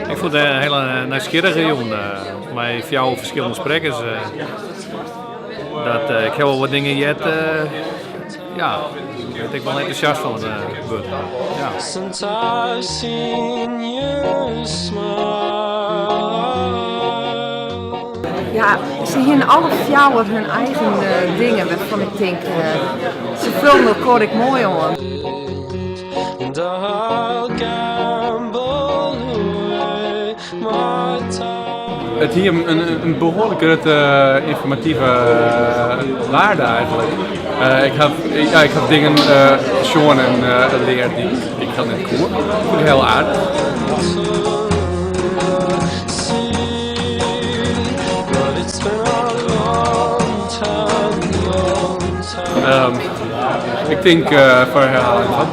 Ik vond het een hele nieuwsgierige jongen. Met veel verschillende sprekers. Dat ik heb wel wat dingen jet. Ja, daar ben ik wel enthousiast van. Ja. Ja, ze hebben alle fjouwer hun eigen dingen waarvan ik denk, ze vullen elkaar ik mooi aan. Het hier een behoorlijk grote informatieve waarde eigenlijk. Ik heb dingen gezien en geleerd die ik ga niet koer. Dat vind ik heel aardig. Ik denk voor herhaling van